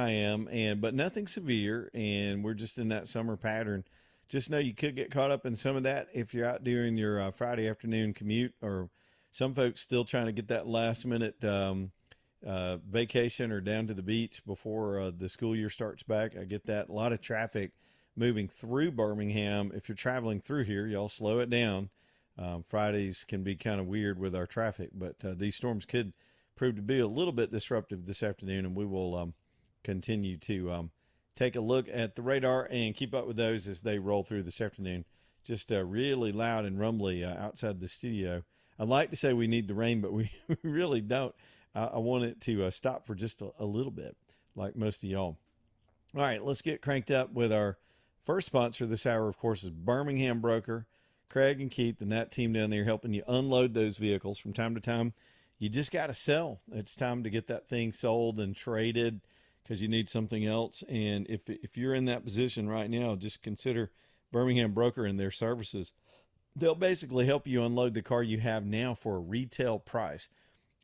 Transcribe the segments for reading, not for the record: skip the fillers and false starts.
I am, but nothing severe, and we're just in that summer pattern. Just know you could get caught up in some of that if you're out doing your Friday afternoon commute, or some folks still trying to get that last minute vacation or down to the beach before the school year starts back. I get that. A lot of traffic moving through Birmingham. If you're traveling through here, y'all slow it down. Fridays can be kind of weird with our traffic, but these storms could prove to be a little bit disruptive this afternoon, and we will continue to take a look at the radar and keep up with those as they roll through this afternoon. Just really loud and rumbly outside the studio. I'd like to say we need the rain, but we really don't. I want it to stop for just a little bit, like most of y'all. All right, let's get cranked up with our first sponsor this hour, of course, is Birmingham Broker. Craig and Keith and that team down there helping you unload those vehicles from time to time. You just got to sell. It's time to get that thing sold and traded because you need something else. And if you're in that position right now, just consider Birmingham Broker and their services. They'll basically help you unload the car you have now for a retail price.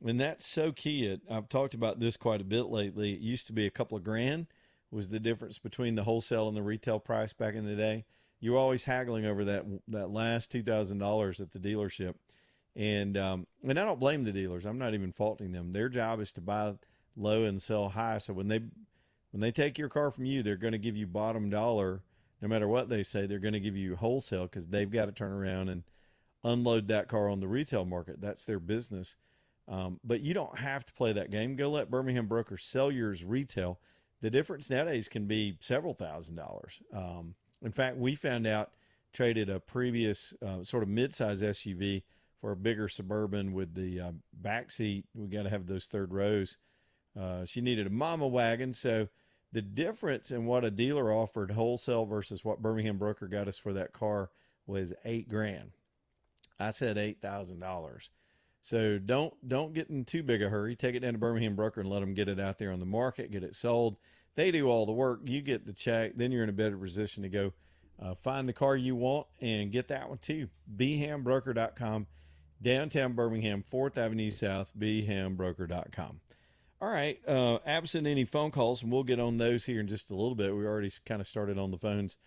And that's so key. I've talked about this quite a bit lately. It used to be a couple of grand was the difference between the wholesale and the retail price back in the day. You were always haggling over that last $2,000 at the dealership. And I don't blame the dealers. I'm not even faulting them. Their job is to buy low and sell high. So when they take your car from you, they're going to give you bottom dollar. No matter what they say, they're going to give you wholesale because they've got to turn around and unload that car on the retail market. That's their business. But you don't have to play that game. Go let Birmingham Broker sell yours retail. The difference nowadays can be several $1,000s. In fact, we found out, traded a previous sort of mid-size SUV for a bigger Suburban with the back seat. We got to have those third rows. She needed a mama wagon. So the difference in what a dealer offered wholesale versus what Birmingham Broker got us for that car was $8,000. I said $8,000. So don't get in too big a hurry. Take it down to Birmingham Broker and let them get it out there on the market, get it sold. They do all the work. You get the check. Then you're in a better position to go find the car you want and get that one too. BHAMBroker.com, downtown Birmingham, 4th Avenue South, BHAMBroker.com. All right, absent any phone calls, and we'll get on those here in just a little bit. We already kind of started on the phones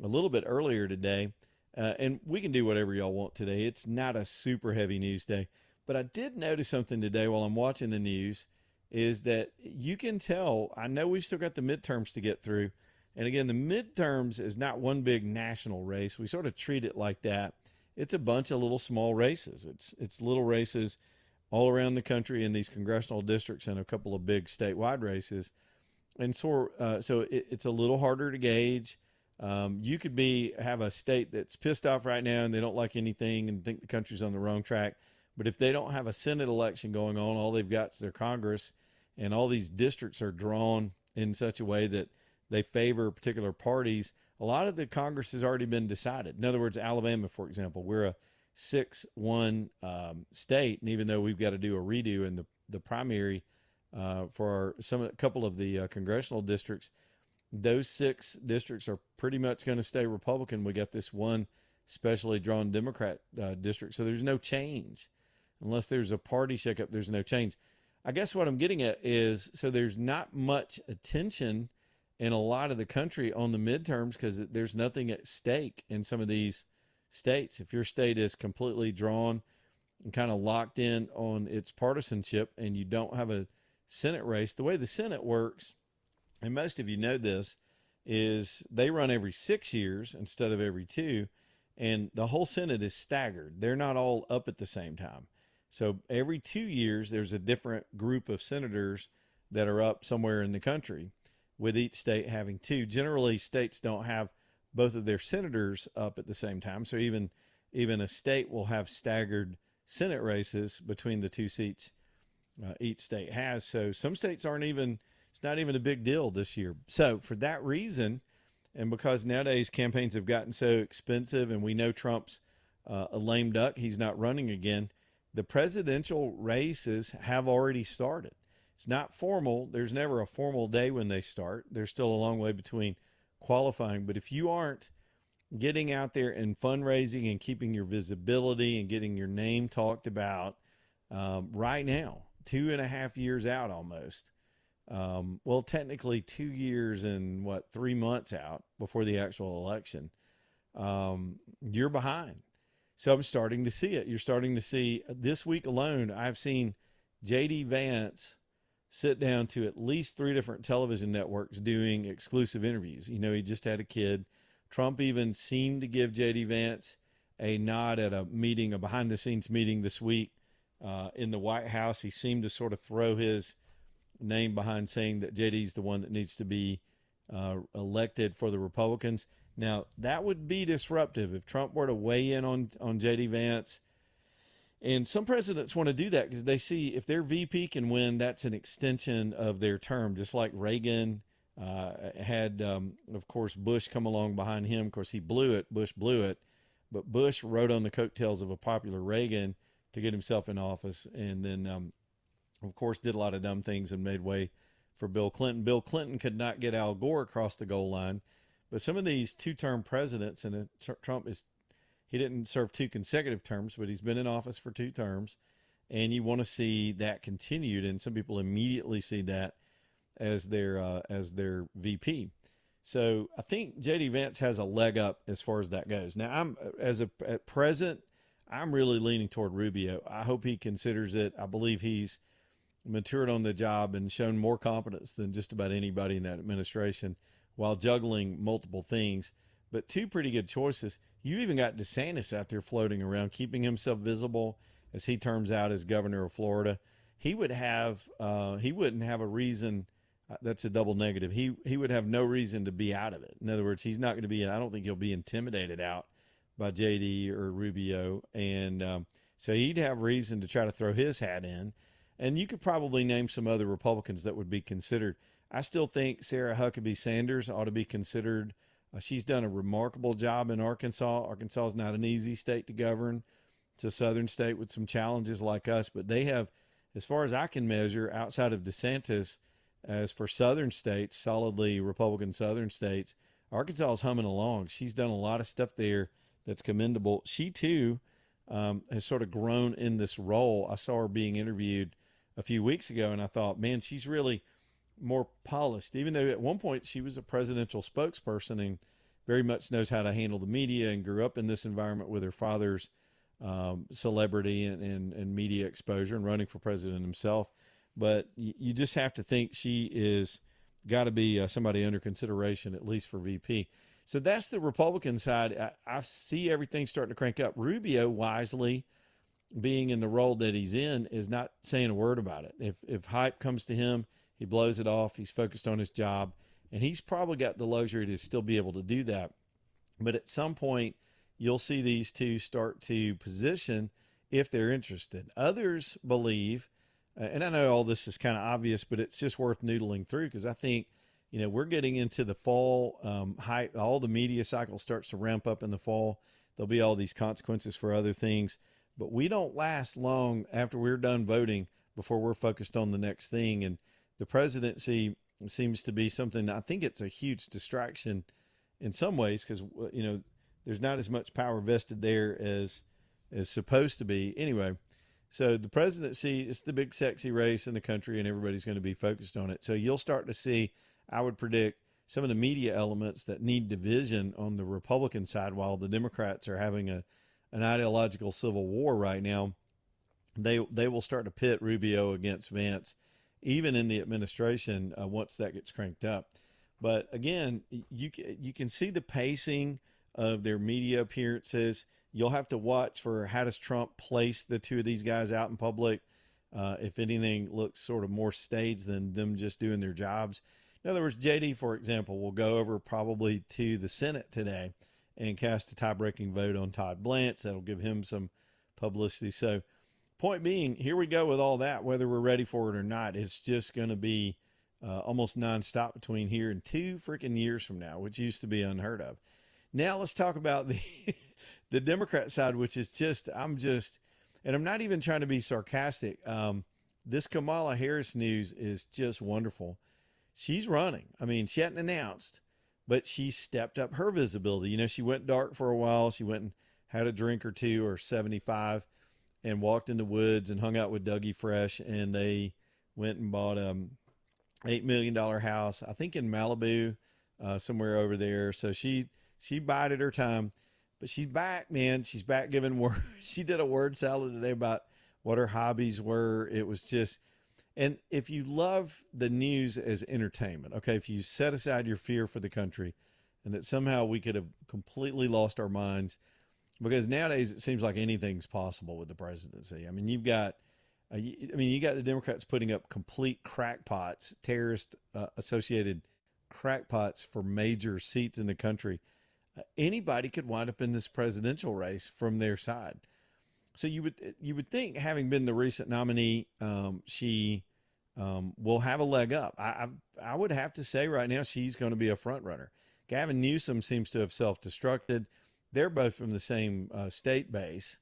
a little bit earlier today, and we can do whatever y'all want today. It's not a super heavy news day, but I did notice something today while I'm watching the news is that you can tell, I know we've still got the midterms to get through. And again, the midterms is not one big national race. We sort of treat it like that. It's a bunch of little small races. It's little races all around the country in these congressional districts and a couple of big statewide races. And so it's a little harder to gauge. You could have a state that's pissed off right now and they don't like anything and think the country's on the wrong track. But if they don't have a Senate election going on, all they've got is their Congress, and all these districts are drawn in such a way that they favor particular parties. A lot of the Congress has already been decided. In other words, Alabama, for example, we're a 6-1 state, and even though we've got to do a redo in the primary for a couple of the congressional districts, those 6 districts are pretty much going to stay Republican. We got this one specially drawn Democrat district, so there's no change. Unless there's a party shakeup, there's no change. I guess what I'm getting at is, so there's not much attention in a lot of the country on the midterms because there's nothing at stake in some of these states. If your state is completely drawn and kind of locked in on its partisanship and you don't have a Senate race, the way the Senate works, and most of you know this, is they run every 6 years instead of every 2, and the whole Senate is staggered. They're not all up at the same time. So every 2 years, there's a different group of senators that are up somewhere in the country, with each state having 2. Generally, states don't have both of their senators up at the same time. So even a state will have staggered Senate races between the 2 seats each state has. So some states it's not even a big deal this year. So for that reason, and because nowadays campaigns have gotten so expensive and we know Trump's a lame duck, he's not running again, the presidential races have already started. It's not formal. There's never a formal day when they start. There's still a long way between qualifying. But if you aren't getting out there and fundraising and keeping your visibility and getting your name talked about right now, 2.5 years out almost, well, technically 2 years and 3 months out before the actual election, you're behind. So I'm starting to see it. You're starting to see this week alone, I've seen JD Vance sit down to at least 3 different television networks doing exclusive interviews. He just had a kid. Trump even seemed to give JD Vance a nod at a meeting, a behind the scenes meeting this week in the White House. He seemed to sort of throw his name behind saying that JD's the one that needs to be elected for the Republicans. Now, that would be disruptive if Trump were to weigh in on JD Vance. And some presidents want to do that because they see if their VP can win, that's an extension of their term, just like Reagan had, of course, Bush come along behind him. Of course, he blew it. Bush blew it. But Bush rode on the coattails of a popular Reagan to get himself in office. And then, of course, did a lot of dumb things and made way for Bill Clinton. Bill Clinton could not get Al Gore across the goal line. But some of these two-term presidents, and Trump he didn't serve 2 consecutive terms, but he's been in office for 2 terms, and you want to see that continued. And some people immediately see that as their VP. So I think JD Vance has a leg up as far as that goes. Now, at present, I'm really leaning toward Rubio. I hope he considers it. I believe he's matured on the job and shown more competence than just about anybody in that administration, while juggling multiple things. But 2 pretty good choices. You even got DeSantis out there floating around, keeping himself visible as he turns out as governor of Florida. He wouldn't have a reason. That's a double negative. He would have no reason to be out of it. In other words, he's not going to be. I don't think he'll be intimidated out by JD or Rubio, and so he'd have reason to try to throw his hat in. And you could probably name some other Republicans that would be considered. I still think Sarah Huckabee Sanders ought to be considered. She's done a remarkable job in Arkansas. Arkansas is not an easy state to govern. It's a southern state with some challenges like us, but they have, as far as I can measure, outside of DeSantis, as for southern states, solidly Republican southern states, Arkansas is humming along. She's done a lot of stuff there that's commendable. She, too, has sort of grown in this role. I saw her being interviewed a few weeks ago, and I thought, man, she's really more polished, even though at one point she was a presidential spokesperson and very much knows how to handle the media and grew up in this environment with her father's celebrity and media exposure and running for president himself. But you just have to think she is got to be somebody under consideration, at least for VP. So that's the Republican side. I see everything starting to crank up. Rubio, wisely being in the role that he's in, is not saying a word about it. If hype comes to him, he blows it off. He's focused on his job, and he's probably got the luxury to still be able to do that. But at some point, you'll see these 2 start to position if they're interested. Others believe, and I know all this is kind of obvious, but it's just worth noodling through because I think, we're getting into the fall hype. All the media cycle starts to ramp up in the fall. There'll be all these consequences for other things, but we don't last long after we're done voting before we're focused on the next thing. And the presidency seems to be something, I think it's a huge distraction in some ways because, there's not as much power vested there as supposed to be. Anyway, so the presidency is the big sexy race in the country and everybody's going to be focused on it. So you'll start to see, I would predict, some of the media elements that need division on the Republican side while the Democrats are having an ideological civil war right now. They will start to pit Rubio against Vance, even in the administration, once that gets cranked up. But again, you can see the pacing of their media appearances. You'll have to watch for how does Trump place the 2 of these guys out in public. If anything looks sort of more staged than them just doing their jobs. In other words, JD, for example, will go over probably to the Senate today and cast a tie-breaking vote on Todd Blanche. That'll give him some publicity. So point being, here we go with all that, whether we're ready for it or not. It's just going to be almost nonstop between here and 2 freaking years from now, which used to be unheard of. Now let's talk about the Democrat side, which is just, and I'm not even trying to be sarcastic. This Kamala Harris news is just wonderful. She's running. I mean, she hadn't announced, but she stepped up her visibility. She went dark for a while. She went and had a drink or 2 or 75 and walked in the woods and hung out with Dougie Fresh. And they went and bought $8 million house, I think in Malibu, somewhere over there. So she bided her time, but she's back, man. She's back giving word. She did a word salad today about what her hobbies were. It was just, and if you love the news as entertainment, okay, if you set aside your fear for the country and that somehow we could have completely lost our minds, because nowadays it seems like anything's possible with the presidency. I mean, you got the Democrats putting up complete crackpots, terrorist associated crackpots for major seats in the country. Anybody could wind up in this presidential race from their side. So you would think, having been the recent nominee, she will have a leg up. I would have to say right now she's going to be a front runner. Gavin Newsom seems to have self-destructed. They're both from the same state base,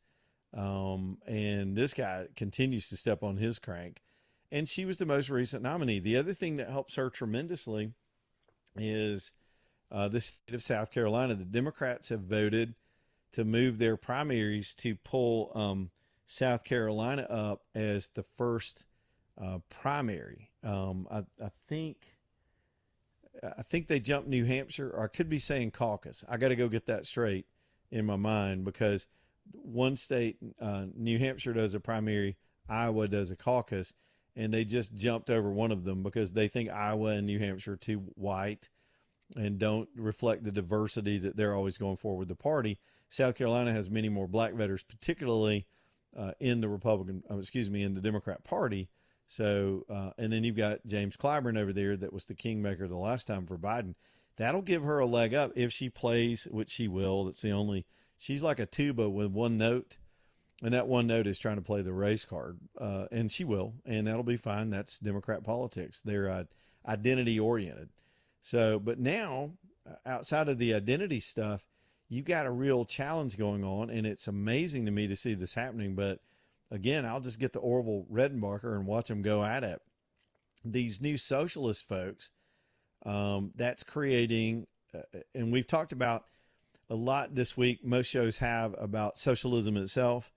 and this guy continues to step on his crank. And she was the most recent nominee. The other thing that helps her tremendously is the state of South Carolina. The Democrats have voted to move their primaries to pull South Carolina up as the first primary. I think they jumped New Hampshire, or I could be saying caucus. I got to go get that straight in my mind, because one state, New Hampshire, does a primary, Iowa does a caucus, and they just jumped over one of them because they think Iowa and New Hampshire are too white and don't reflect the diversity that they're always going for with the party. South Carolina has many more black voters, particularly in the in the Democrat Party. So, and then you've got James Clyburn over there that was the kingmaker the last time for Biden. That'll give her a leg up if she plays, which she will. She's like a tuba with one note, and that one note is trying to play the race card, and she will, and that'll be fine. That's Democrat politics. They're identity oriented. So, but now, outside of the identity stuff, you got a real challenge going on, and it's amazing to me to see this happening. But again, I'll just get the Orville Redenbacher and watch them go at it. These new socialist folks, that's creating, and we've talked about a lot this week. Most shows have about socialism itself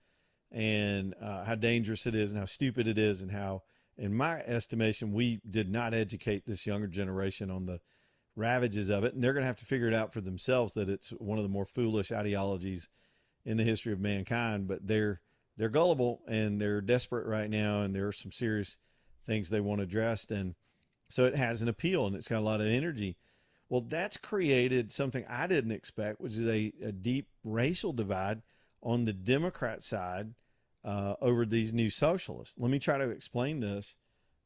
and how dangerous it is and how stupid it is, and how, in my estimation, we did not educate this younger generation on the ravages of it, and they're going to have to figure it out for themselves, that it's one of the more foolish ideologies in the history of mankind. But they're gullible and they're desperate right now, and there are some serious things they want addressed, and so it has an appeal and it's got a lot of energy. Well, that's created something I didn't expect, which is a deep racial divide on the Democrat side over these new socialists. Let me try to explain this.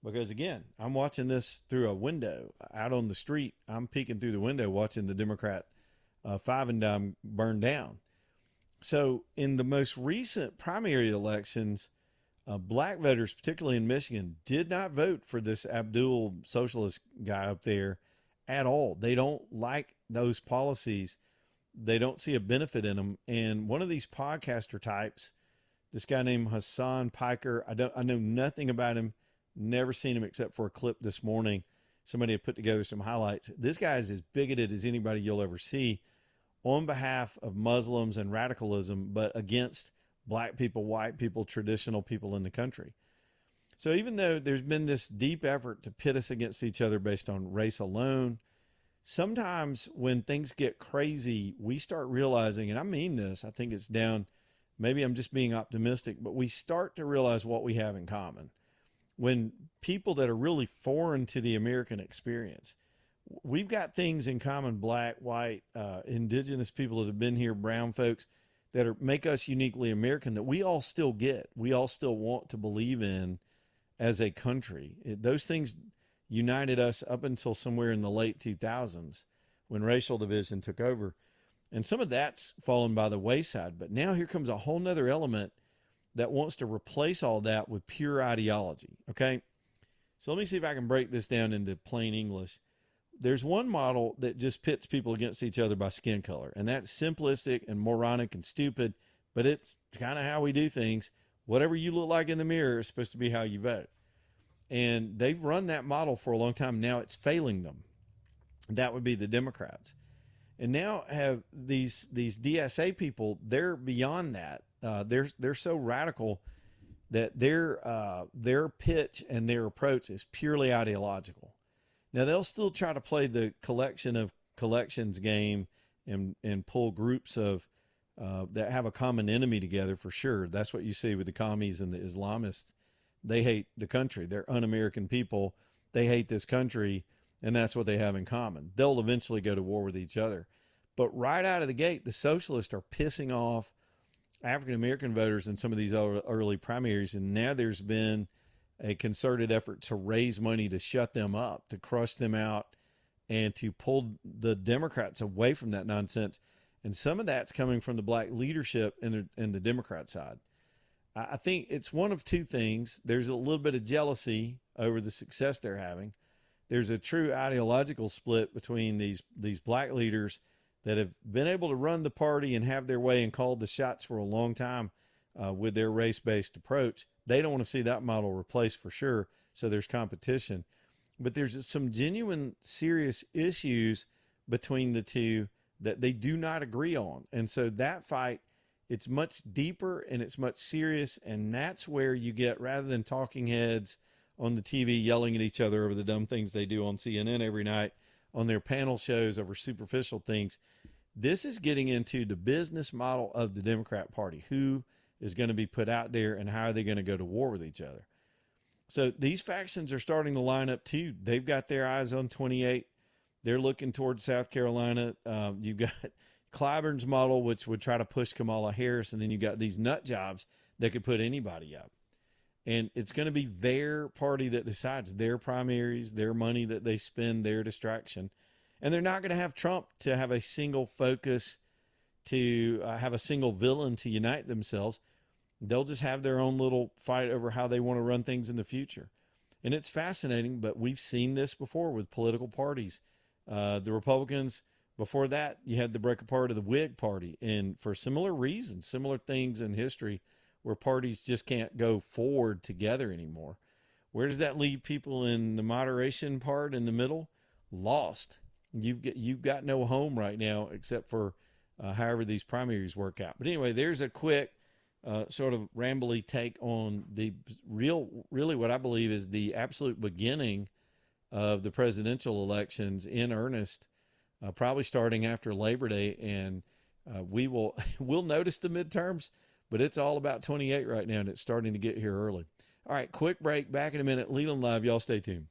Because again, I'm watching this through a window out on the street. I'm peeking through the window watching the Democrat five and dime burn down. So in the most recent primary elections, black voters, particularly in Michigan, did not vote for this Abdul socialist guy up there at all. They don't like those policies. They don't see a benefit in them. And one of these podcaster types, this guy named Hassan Piker, I know nothing about him. Never seen him except for a clip this morning. Somebody had put together some highlights. This guy is as bigoted as anybody you'll ever see on behalf of Muslims and radicalism, but against black people, white people, traditional people in the country. So even though there's been this deep effort to pit us against each other based on race alone, sometimes when things get crazy, we start realizing, and I mean this, I think it's down, maybe I'm just being optimistic, but we start to realize what we have in common. When people that are really foreign to the American experience, we've got things in common, black, white, indigenous people that have been here, brown folks, that make us uniquely American, that we all still get, we all still want to believe in as a country. Those things united us up until somewhere in the late 2000s when racial division took over. And some of that's fallen by the wayside. But now here comes a whole nother element that wants to replace all that with pure ideology. Okay. So let me see if I can break this down into plain English. There's one model that just pits people against each other by skin color, and that's simplistic and moronic and stupid, but it's kind of how we do things. Whatever you look like in the mirror is supposed to be how you vote. And they've run that model for a long time. Now it's failing them. That would be the Democrats. And now have these DSA people, they're beyond that. They're so radical that their pitch and their approach is purely ideological. Now they'll still try to play the collection of collections game and pull groups of that have a common enemy together for sure. That's what you see with the commies and the Islamists. They hate the country. They're un-American people. They hate this country, and that's what they have in common. They'll eventually go to war with each other. But right out of the gate, the socialists are pissing off African American voters in some of these early primaries, and now there's been a concerted effort to raise money to shut them up, to crush them out, and to pull the Democrats away from that nonsense. And some of that's coming from the black leadership in the Democrat side. I think it's one of two things. There's a little bit of jealousy over the success they're having. There's a true ideological split between these black leaders that have been able to run the party and have their way and called the shots for a long time with their race-based approach. They don't want to see that model replaced for sure, so there's competition. But there's some genuine serious issues between the two that they do not agree on. And so that fight, it's much deeper and it's much serious, and that's where you get, rather than talking heads on the TV yelling at each other over the dumb things they do on CNN every night, on their panel shows over superficial things, this is getting into the business model of the Democrat Party. Who is going to be put out there and how are they going to go to war with each other? So these factions are starting to line up too. They've got their eyes on 28. They're looking towards South Carolina. You've got Clyburn's model, which would try to push Kamala Harris, and then you've got these nut jobs that could put anybody up. And it's going to be their party that decides, their primaries, their money that they spend, their distraction. And they're not going to have Trump to have a single focus, to have a single villain to unite themselves. They'll just have their own little fight over how they want to run things in the future. And it's fascinating, but we've seen this before with political parties. The Republicans, before that, you had the break apart of the Whig Party. And for similar reasons, similar things in history, where parties just can't go forward together anymore. Where does that leave people in the moderation part in the middle? Lost. You've got no home right now except for however these primaries work out. But anyway, there's a quick sort of rambly take on the really what I believe is the absolute beginning of the presidential elections in earnest, probably starting after Labor Day. And we'll notice the midterms, but it's all about 28 right now, and it's starting to get here early. All right, quick break. Back in a minute. Leland Live. Y'all stay tuned.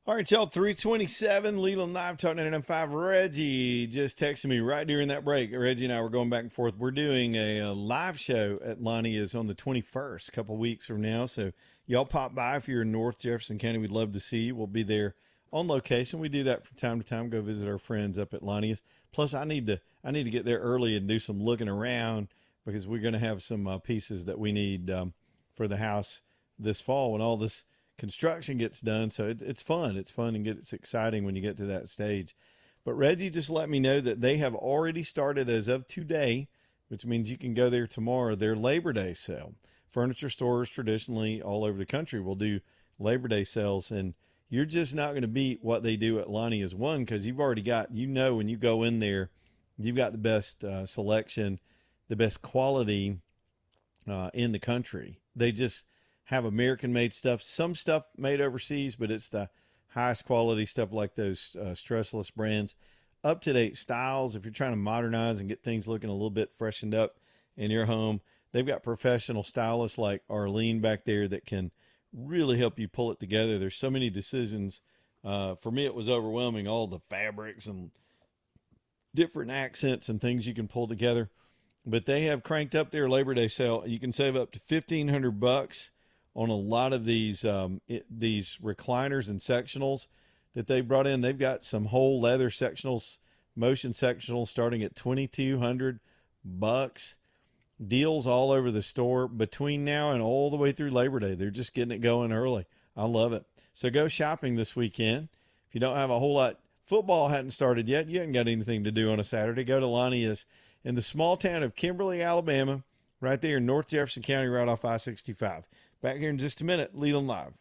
All right, y'all, 327, Leland Live, Talk 99.5. Reggie just texted me right during that break. Reggie and I were going back and forth. We're doing a live show at Lonnie is on the 21st, a couple weeks from now. So y'all pop by if you're in North Jefferson County. We'd love to see you. We'll be there on location. We do that from time to time, go visit our friends up at Lonnie's. Plus, I need to get there early and do some looking around because we're going to have some pieces that we need for the house this fall when all this construction gets done. So it's fun. It's fun and it's exciting when you get to that stage. But Reggie just let me know that they have already started as of today, which means you can go there tomorrow, their Labor Day sale. Furniture stores traditionally all over the country will do Labor Day sales, and you're just not going to beat what they do at Lonnie is one, because you've already got, when you go in there, you've got the best selection, the best quality in the country. They just have American made stuff, some stuff made overseas, but it's the highest quality stuff like those stressless brands, up to date styles. If you're trying to modernize and get things looking a little bit freshened up in your home, they've got professional stylists like Arlene back there that can really help you pull it together. There's so many decisions. For me, it was overwhelming, all the fabrics and different accents and things you can pull together. But they have cranked up their Labor Day sale. You can save up to $1,500 on a lot of these recliners and sectionals that they brought in. They've got some whole leather sectionals, motion sectionals starting at $2,200. Deals all over the store between now and all the way through Labor Day. They're just getting it going early. I love it. So go shopping this weekend. If you don't have a whole lot, football hadn't started yet, you haven't got anything to do on a Saturday, go to Lonnie is in the small town of Kimberly, Alabama, right there in North Jefferson County, right off I-65. Back here in just a minute, Leland Live.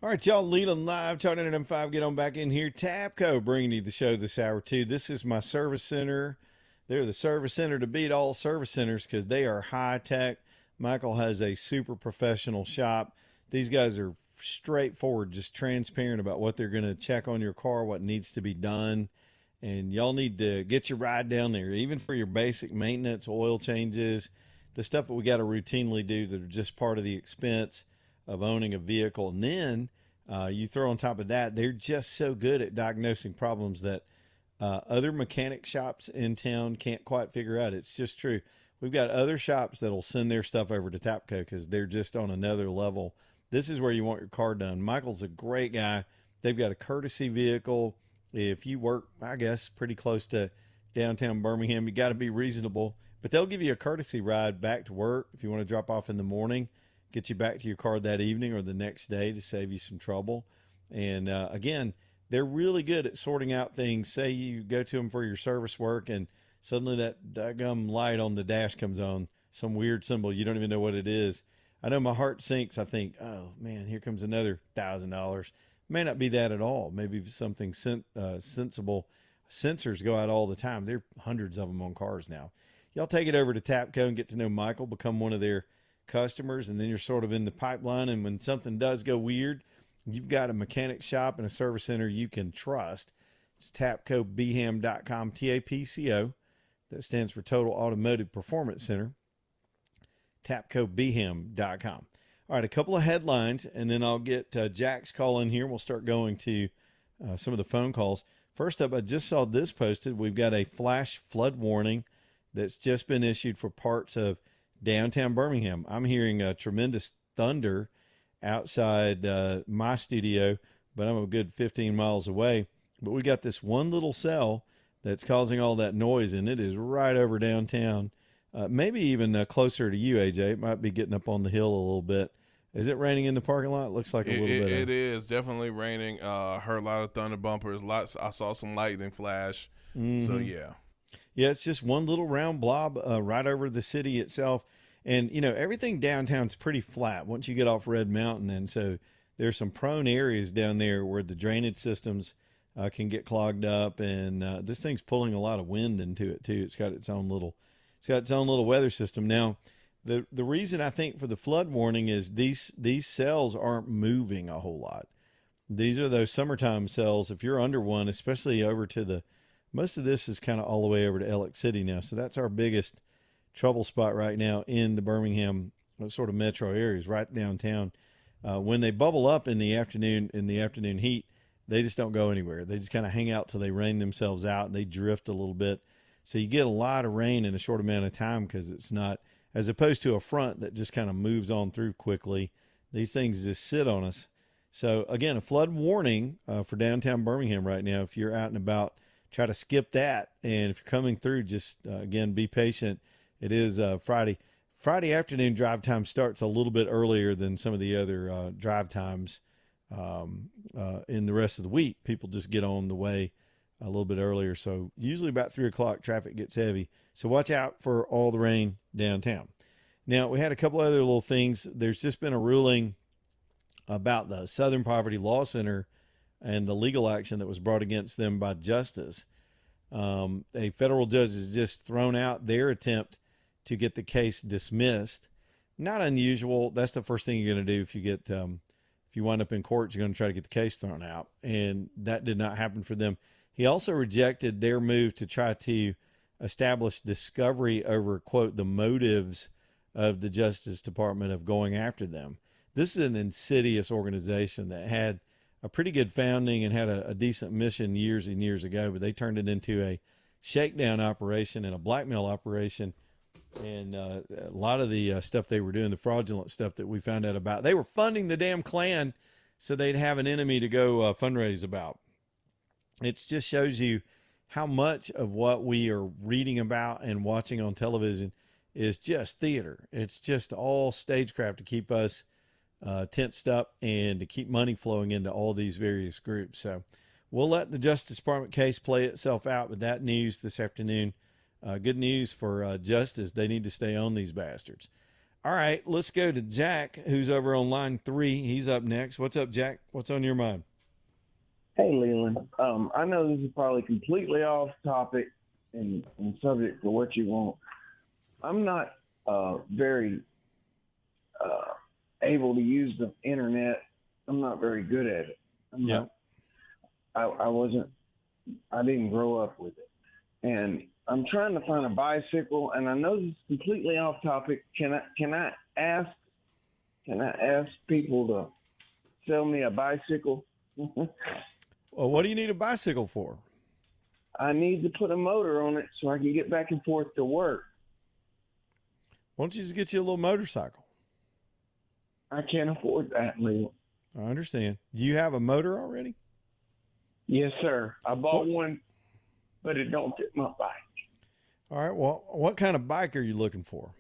All right, y'all, Leland Live, Talk 905, get on back in here. Tapco bringing you the show this hour, too. This is my service center. They're the service center to beat all service centers because they are high-tech. Michael has a super professional shop. These guys are straightforward, just transparent about what they're going to check on your car, what needs to be done. And y'all need to get your ride down there, even for your basic maintenance, oil changes, the stuff that we got to routinely do that are just part of the expense of owning a vehicle. And then you throw on top of that, they're just so good at diagnosing problems that other mechanic shops in town can't quite figure out. It's just true. We've got other shops that'll send their stuff over to Tapco because they're just on another level. This is where you want your car done. Michael's a great guy. They've got a courtesy vehicle. If you work, I guess, pretty close to downtown Birmingham, you got to be reasonable. But they'll give you a courtesy ride back to work if you want to drop off in the morning, get you back to your car that evening or the next day to save you some trouble. And again, they're really good at sorting out things. Say you go to them for your service work and suddenly that daggum light on the dash comes on, some weird symbol. You don't even know what it is. I know my heart sinks. I think, oh, man, here comes another $1,000. May not be that at all. Maybe something sensible. Sensors go out all the time. There are hundreds of them on cars now. Y'all take it over to Tapco and get to know Michael, become one of their customers, and then you're sort of in the pipeline. And when something does go weird, you've got a mechanic shop and a service center you can trust. It's tapcobham.com, TAPCO. That stands for Total Automotive Performance Center. tapcobham.com. All right, a couple of headlines, and then I'll get Jack's call in here. We'll start going to some of the phone calls. First up, I just saw this posted. We've got a flash flood warning that's just been issued for parts of downtown Birmingham. I'm hearing tremendous thunder outside my studio, but I'm a good 15 miles away. But we got this one little cell that's causing all that noise, and it is right over downtown. Maybe even closer to you, AJ. It might be getting up on the hill a little bit. Is it raining in the parking lot? It looks like a little bit. It is definitely raining. Heard a lot of thunder bumpers. Lots. I saw some lightning flash. Mm-hmm. So yeah. Yeah, it's just one little round blob right over the city itself. And, you know, everything downtown's pretty flat once you get off Red Mountain. And so there's some prone areas down there where the drainage systems can get clogged up. And this thing's pulling a lot of wind into it, too. It's got its own little weather system. Now, the reason I think for the flood warning is these cells aren't moving a whole lot. These are those summertime cells. If you're under one, especially over to most of this is kind of all the way over to Ellick City now. So that's our biggest trouble spot right now in the Birmingham sort of metro areas, right downtown. When they bubble up in the afternoon heat, they just don't go anywhere. They just kind of hang out till they rain themselves out and they drift a little bit. So you get a lot of rain in a short amount of time because it's not, as opposed to a front that just kind of moves on through quickly. These things just sit on us. So again, a flood warning for downtown Birmingham right now. If you're out and about, try to skip that. And if you're coming through, just again, be patient. It is Friday. Friday afternoon drive time starts a little bit earlier than some of the other drive times in the rest of the week. People just get on the way a little bit earlier. So usually about 3 o'clock, traffic gets heavy. So watch out for all the rain downtown. Now, we had a couple other little things. There's just been a ruling about the Southern Poverty Law Center and the legal action that was brought against them by Justice. A federal judge has just thrown out their attempt to get the case dismissed. Not unusual. That's the first thing you're going to do if you wind up in court. You're going to try to get the case thrown out, and that did not happen for them. He also rejected their move to try to establish discovery over, quote, the motives of the Justice Department of going after them. This is an insidious organization that had a pretty good founding and had a decent mission years and years ago, but they turned it into a shakedown operation and a blackmail operation. And a lot of the stuff they were doing, the fraudulent stuff that we found out about, they were funding the damn Klan so they'd have an enemy to go fundraise about. It just shows you how much of what we are reading about and watching on television is just theater. It's just all stagecraft to keep us tensed up and to keep money flowing into all these various groups. So we'll let the Justice Department case play itself out with that news this afternoon. Good news for Justice. They need to stay on these bastards. All right, let's go to Jack, who's over on line 3. He's up next. What's up, Jack? What's on your mind? Hey, Leland. I know this is probably completely off topic and subject to what you want. I'm not very able to use the internet. I'm not very good at it. Yeah. I wasn't. I didn't grow up with it, and I'm trying to find a bicycle. And I know this is completely off topic. Can I ask people to sell me a bicycle? Well, what do you need a bicycle for? I need to put a motor on it so I can get back and forth to work. Why don't you just get you a little motorcycle? I can't afford that, Leo. I understand. Do you have a motor already? Yes, sir. I bought one, but it don't fit my bike. All right. Well, what kind of bike are you looking for?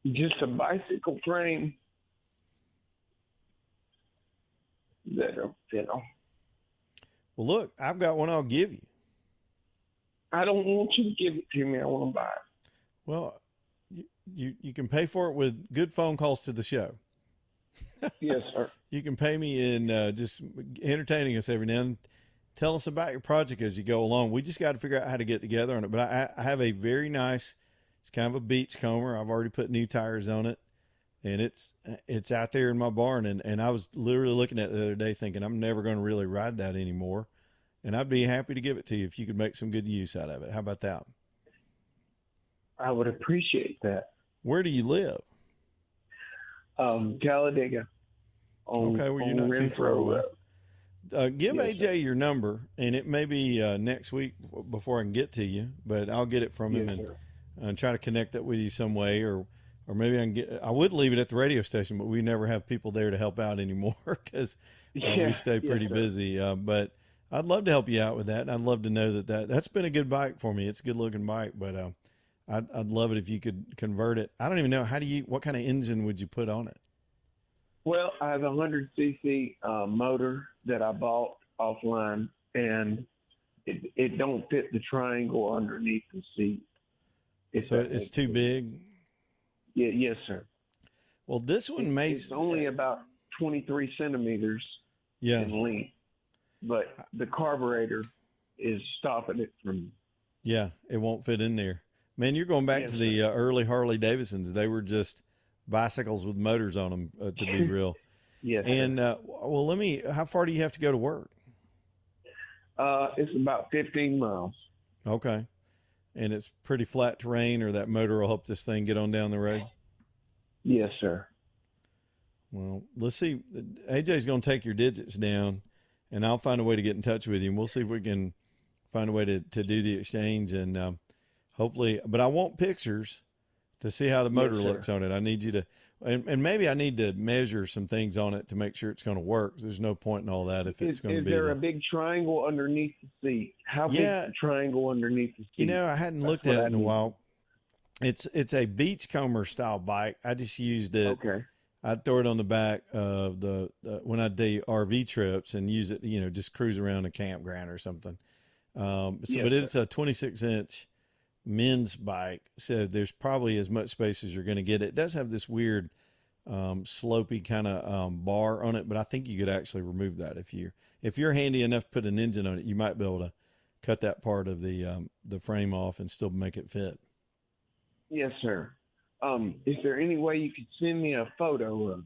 Just a bicycle frame that'll fit on. Well, look, I've got one I'll give you. I don't want you to give it to me. I want to buy it. Well, you can pay for it with good phone calls to the show. Yes, sir. You can pay me in just entertaining us every now and then. Tell us about your project as you go along. We just got to figure out how to get together on it. But I have a very nice, it's kind of a Beachcomber. I've already put new tires on it, and it's out there in my barn. And I was literally looking at it the other day thinking I'm never going to really ride that anymore. And I'd be happy to give it to you if you could make some good use out of it. How about that? I would appreciate that. Where do you live? Talladega. Okay, well, you're not too far away. Give Yes, AJ sir. your number, and it may be next week before I can get to you, but I'll get it from him Yes, and sir. try to connect that with you some way, or maybe I can get. I would leave it at the radio station, but we never have people there to help out anymore because we stay pretty sir. busy. But I'd love to help you out with that, and I'd love to know that's been a good bike for me. It's a good looking bike, but I'd love it if you could convert it. I don't even know what kind of engine would you put on it? Well, I have a 100cc motor that I bought offline, and it don't fit the triangle underneath the seat. So it's too big. Yeah, yes, sir. Well, this one may. It's only about 23 centimeters Yeah. in length, but the carburetor is stopping it from. Yeah, it won't fit in there. Man, you're going back Yes, to the early Harley Davidsons. They were just bicycles with motors on them, to be real. Yes, And sir. well, how far do you have to go to work? It's about 15 miles. Okay. And it's pretty flat terrain, or that motor will help this thing get on down the road? Yes, sir. Well, let's see. AJ's going to take your digits down, and I'll find a way to get in touch with you, and we'll see if we can find a way to do the exchange, and hopefully, but I want pictures to see how the motor Yes, sir. looks on it. I need you to, and maybe I need to measure some things on it to make sure it's going to work. 'Cause there's no point in all that if it's going to Is be. there a big triangle underneath the seat? How big Yeah. is the triangle underneath the seat? You know, I hadn't That's looked what at I it in a need. while. It's a Beachcomber style bike. I just used it. Okay. I'd throw it on the back of the when I do RV trips and use it, just cruise around a campground or something. Yes, But it's a 26-inch men's bike, so there's probably as much space as you're going to get. It does have this weird slopey kind of bar on it, but I think you could actually remove that if you're handy enough to put an engine on it. You might be able to cut that part of the frame off and still make it fit. Yes, sir. Is there any way you could send me a photo of it?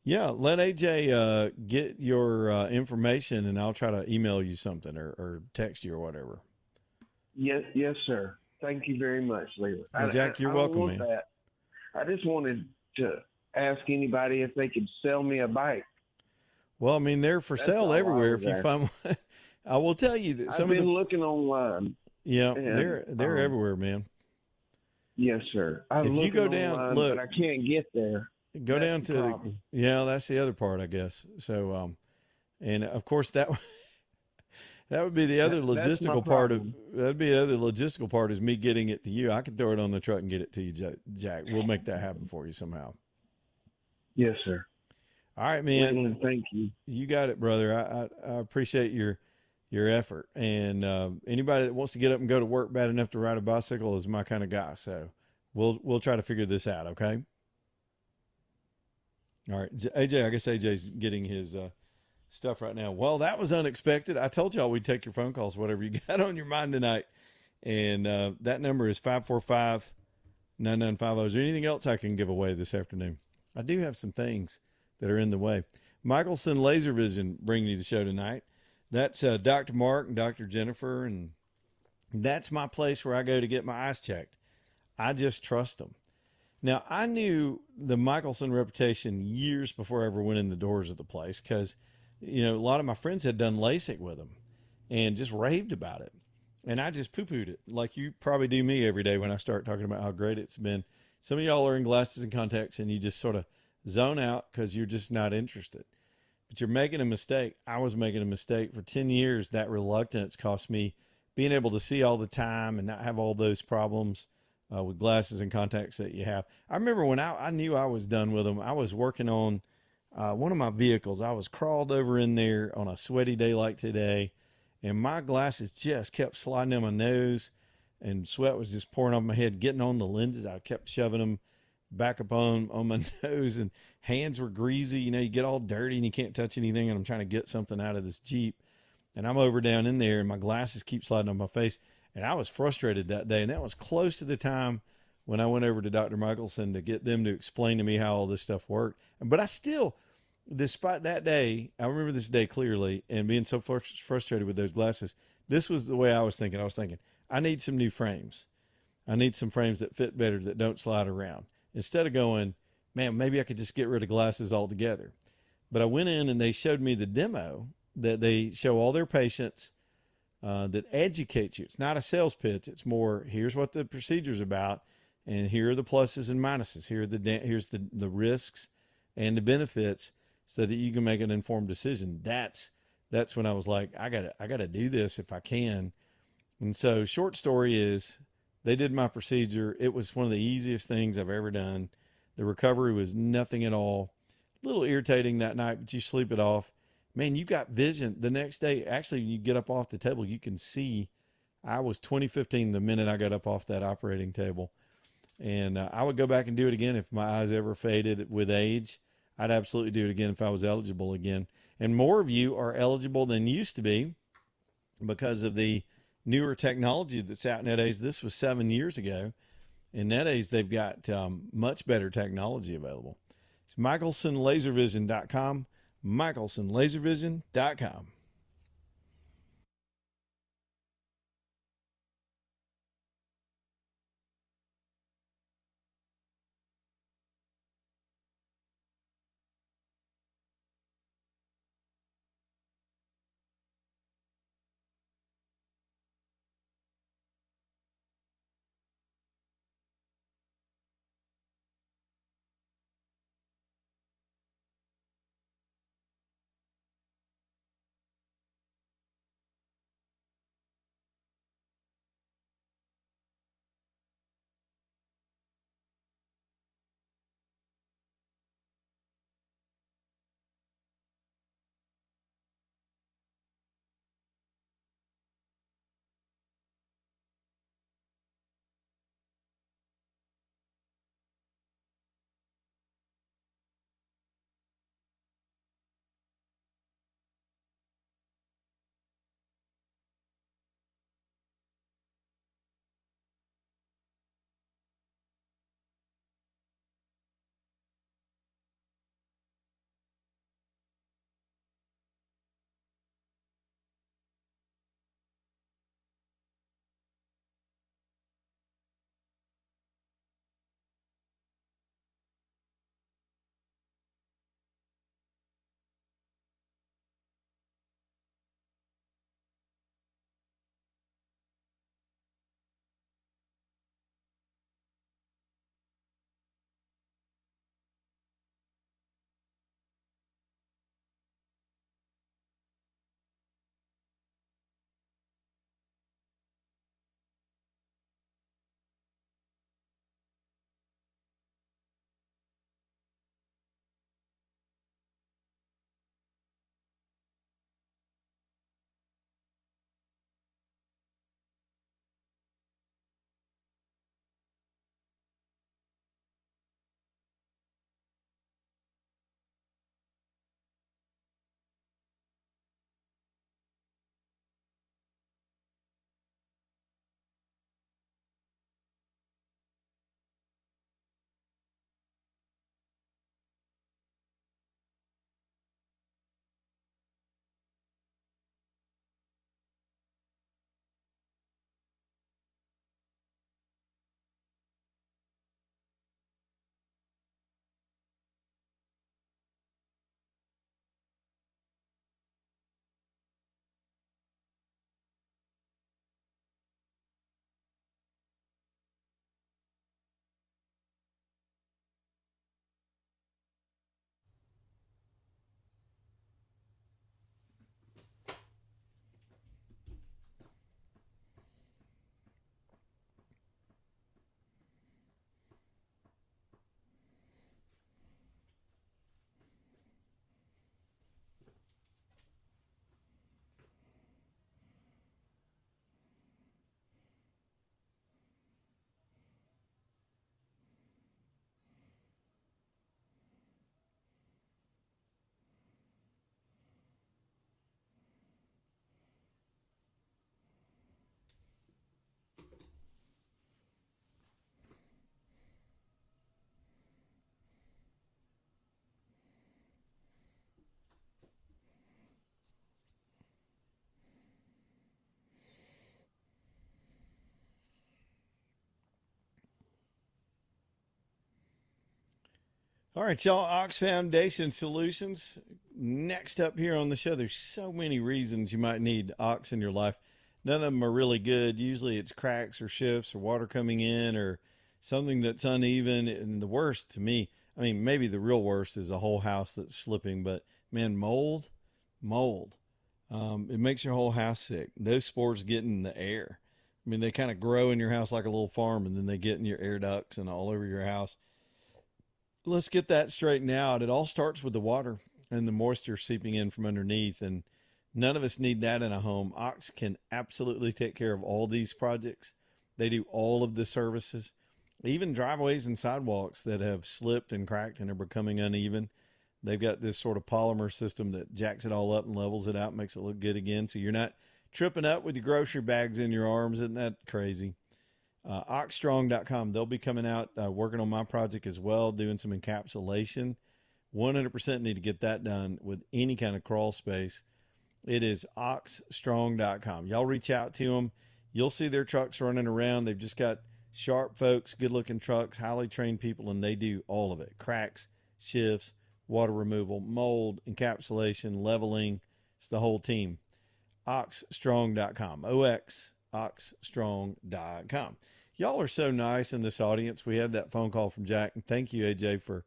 Yeah, let AJ get your information, and I'll try to email you something or text you or whatever. Yes, sir. Thank you very much, Leland. Well, Jack, you're I don't welcome, want man. that. I just wanted to ask anybody if they could sell me a bike. Well, I mean, they're for That's sale all I everywhere. was If you find one, I will tell you that I've some of been the looking online. yeah, and, they're everywhere, man. Yes, sir. I'm If you looking go down, online, look, but I can't get there. Go That's down the to problem. yeah, that's the other part, I guess. So, and of course that would be the other That's my logistical part of problem. that'd be the other logistical part is me getting it to you. I could throw it on the truck and get it to you, Jack. We'll make that happen for you somehow. Yes, sir. All right, man. Leland, thank you. You got it, brother. I appreciate your effort. And anybody that wants to get up and go to work bad enough to ride a bicycle is my kind of guy. So we'll try to figure this out. Okay. All right, AJ. I guess AJ's getting his stuff right now. Well, that was unexpected. I told y'all we'd take your phone calls, whatever you got on your mind tonight. And that number is 545-9950. Is there anything else I can give away this afternoon? I do have some things that are in the way. Michelson Laser Vision bringing you the show tonight. That's Dr. Mark and Dr. Jennifer, and that's my place where I go to get my eyes checked. I just trust them. Now, I knew the Michelson reputation years before I ever went in the doors of the place because, you know, a lot of my friends had done LASIK with them and just raved about it. And I just poo-pooed it like you probably do me every day when I start talking about how great it's been. Some of y'all are in glasses and contacts and you just sort of zone out because you're just not interested. But you're making a mistake. I was making a mistake. For 10 years, that reluctance cost me being able to see all the time and not have all those problems with glasses and contacts that you have. I remember when I knew I was done with them, I was working on one of my vehicles. I was crawled over in there on a sweaty day like today, and my glasses just kept sliding down my nose, and sweat was just pouring off my head, getting on the lenses. I kept shoving them back up on my nose, and hands were greasy. You know, you get all dirty and you can't touch anything, and I'm trying to get something out of this Jeep, and I'm over down in there, and my glasses keep sliding on my face. And I was frustrated that day. And that was close to the time when I went over to Dr. Michelson to get them to explain to me how all this stuff worked. But I still, despite that day, I remember this day clearly and being so frustrated with those glasses. This was the way I was thinking. I need some new frames. I need some frames that fit better, that don't slide around. Instead of going, man, maybe I could just get rid of glasses altogether. But I went in and they showed me the demo that they show all their patients that educates you. It's not a sales pitch. It's more, here's what the procedure's about, and here are the pluses and minuses. Here's the risks and the benefits, so that you can make an informed decision. That's when I was like, I gotta do this if I can. And so, short story is, they did my procedure. It was one of the easiest things I've ever done. The recovery was nothing at all. A little irritating that night, but you sleep it off. Man, you got vision the next day. Actually, you get up off the table, you can see. I was 2015 the minute I got up off that operating table. And I would go back and do it again if my eyes ever faded with age. I'd absolutely do it again if I was eligible again. And more of you are eligible than used to be because of the newer technology that's out nowadays. This was 7 years ago. And nowadays they've got much better technology available. It's michelsonlaservision.com. michelsonlaservision.com. All right, y'all. Ox Foundation Solutions. Next up here on the show, there's so many reasons you might need ox in your life. None of them are really good. Usually it's cracks or shifts or water coming in or something that's uneven. And the worst to me, I mean, maybe the real worst is a whole house that's slipping, but man, mold. It makes your whole house sick. Those spores get in the air. I mean, they kind of grow in your house like a little farm, and then they get in your air ducts and all over your house. Let's get that straightened out. It all starts with the water and the moisture seeping in from underneath, and none of us need that in a home. Ox can absolutely take care of all these projects. They do all of the services, even driveways and sidewalks that have slipped and cracked and are becoming uneven. They've got this sort of polymer system that jacks it all up and levels it out, makes it look good again. So you're not tripping up with your grocery bags in your arms. Isn't that crazy? Oxstrong.com. They'll be coming out working on my project as well, doing some encapsulation. 100% need to get that done with any kind of crawl space. It is oxstrong.com. Y'all reach out to them. You'll see their trucks running around. They've just got sharp folks, good-looking trucks, highly trained people, and they do all of it. Cracks, shifts, water removal, mold, encapsulation, leveling. It's the whole team. Oxstrong.com. oxstrong.com. Y'all are so nice in this audience. We had that phone call from Jack, and thank you, AJ, for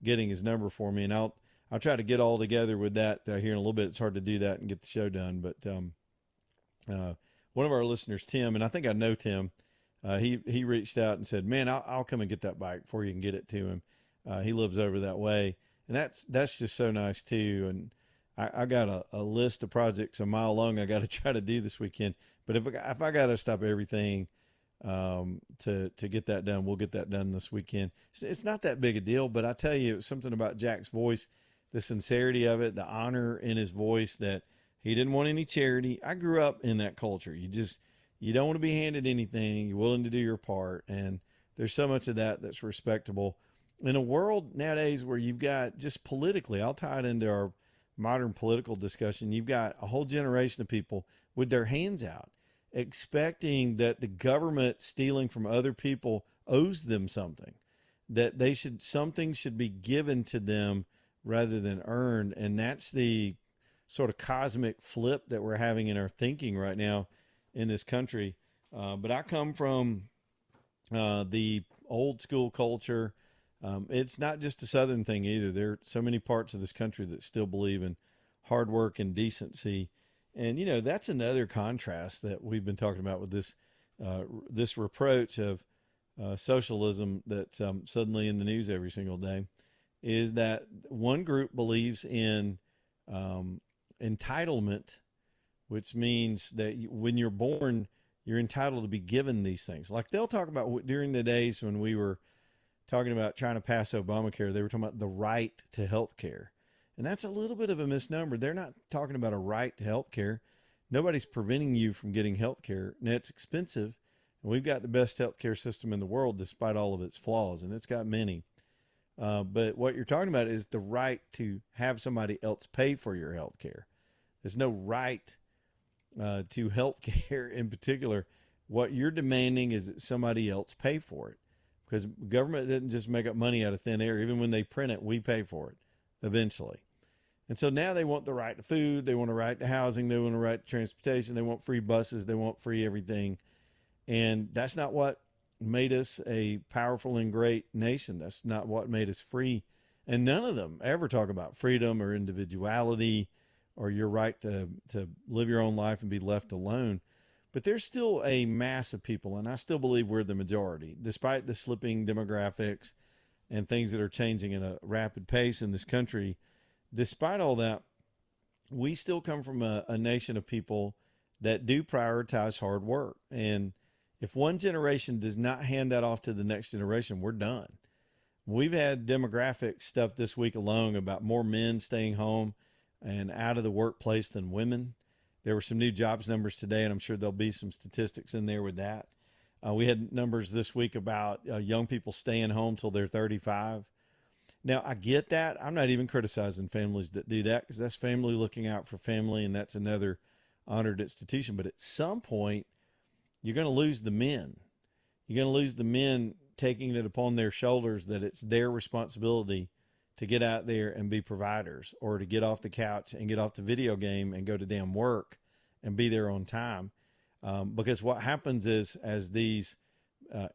getting his number for me. And I'll try to get all together with that here in a little bit. It's hard to do that and get the show done. But one of our listeners, Tim, and I think I know Tim, he reached out and said, man, I'll come and get that bike before you can get it to him. He lives over that way. And that's just so nice too. And I got a list of projects a mile long I got to try to do this weekend. But if I got to stop everything to get that done, we'll get that done this weekend. It's not that big a deal, but I tell you, it was something about Jack's voice, the sincerity of it, the honor in his voice, that he didn't want any charity. I grew up in that culture. You don't want to be handed anything. You're willing to do your part. And there's so much of that that's respectable. In a world nowadays where you've got, just politically, I'll tie it into our modern political discussion, you've got a whole generation of people with their hands out, expecting that the government stealing from other people owes them something, that something should be given to them rather than earned. And that's the sort of cosmic flip that we're having in our thinking right now in this country. But I come from the old school culture. It's not just a Southern thing either. There are so many parts of this country that still believe in hard work and decency. And, that's another contrast that we've been talking about with this reproach of socialism that's suddenly in the news every single day, is that one group believes in entitlement, which means that when you're born, you're entitled to be given these things. Like they'll talk about during the days when we were talking about trying to pass Obamacare, they were talking about the right to health care. And that's a little bit of a misnomer. They're not talking about a right to health care. Nobody's preventing you from getting health care. Now, it's expensive, and we've got the best health care system in the world despite all of its flaws, and it's got many. But what you're talking about is the right to have somebody else pay for your health care. There's no right to health care in particular. What you're demanding is that somebody else pay for it, because government doesn't just make up money out of thin air. Even when they print it, we pay for it eventually. And so now they want the right to food. They want a right to housing. They want a right to transportation. They want free buses. They want free everything. And that's not what made us a powerful and great nation. That's not what made us free. And none of them ever talk about freedom or individuality or your right to live your own life and be left alone. But there's still a mass of people, and I still believe we're the majority, despite the slipping demographics and things that are changing at a rapid pace in this country. Despite all that, we still come from a nation of people that do prioritize hard work. And if one generation does not hand that off to the next generation, we're done. We've had demographic stuff this week alone about more men staying home and out of the workplace than women. There were some new jobs numbers today, and I'm sure there'll be some statistics in there with that. We had numbers this week about young people staying home till they're 35. Now, I get that. I'm not even criticizing families that do that, because that's family looking out for family, and that's another honored institution. But at some point, you're going to lose the men. You're going to lose the men taking it upon their shoulders that it's their responsibility to get out there and be providers, or to get off the couch and get off the video game and go to damn work and be there on time. Because what happens is, as these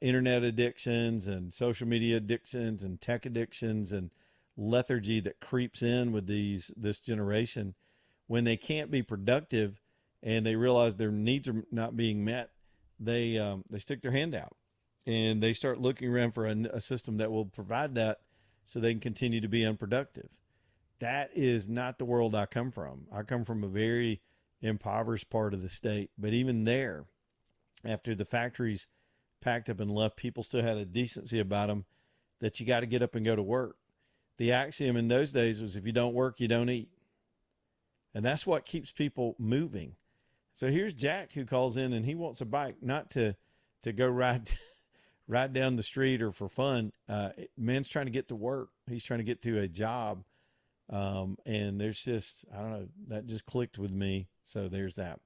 internet addictions and social media addictions and tech addictions and lethargy that creeps in with this generation, when they can't be productive and they realize their needs are not being met, they stick their hand out and they start looking around for a system that will provide that so they can continue to be unproductive. That is not the world I come from. I come from a very impoverished part of the state, but even there, after the factories packed up and left, people still had a decency about them that you got to get up and go to work. The axiom in those days was, if you don't work, you don't eat. And that's what keeps people moving. So here's Jack, who calls in and he wants a bike, not to go ride down the street or for fun. Man's trying to get to work. He's trying to get to a job. And there's just, I don't know, that just clicked with me. So there's that.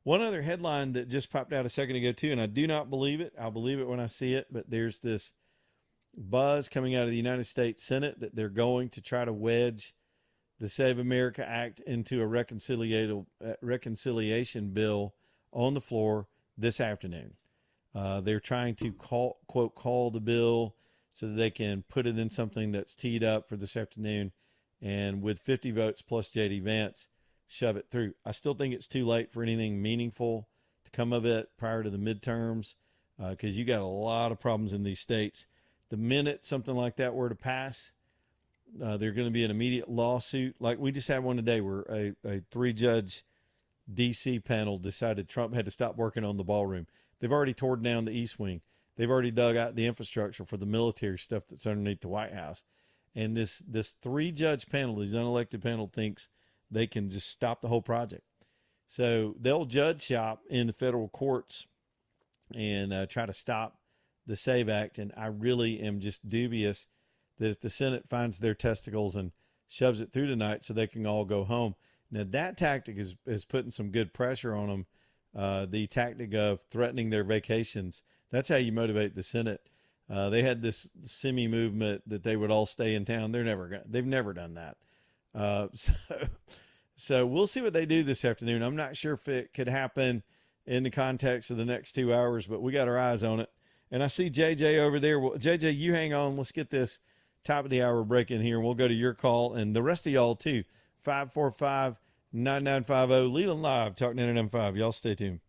One other headline that just popped out a second ago too, and I do not believe it. I'll believe it when I see it, but there's this buzz coming out of the United States Senate that they're going to try to wedge the Save America Act into a reconciliation bill on the floor this afternoon. They're trying to call the bill so that they can put it in something that's teed up for this afternoon, and with 50 votes plus J.D. Vance, shove it through. I still think it's too late for anything meaningful to come of it prior to the midterms, because you got a lot of problems in these states. The minute something like that were to pass, there's going to be an immediate lawsuit. Like we just had one today where a 3-judge D.C. panel decided Trump had to stop working on the ballroom. They've already torn down the East Wing. They've already dug out the infrastructure for the military stuff that's underneath the White House. And this 3-judge panel, this unelected panel, thinks they can just stop the whole project. So they'll judge shop in the federal courts and try to stop the SAVE Act. And I really am just dubious that if the Senate finds their testicles and shoves it through tonight so they can all go home. Now that tactic is putting some good pressure on them. The tactic of threatening their vacations. That's how you motivate the Senate. They had this semi movement that they would all stay in town. They've never done that. So we'll see what they do this afternoon. I'm not sure if it could happen in the context of the next 2 hours, but we got our eyes on it. And I see JJ over there. Well, JJ, you hang on. Let's get this top of the hour break in here, and we'll go to your call and the rest of y'all too. 545-9950 Leland Live, Talk 99.5. Y'all stay tuned.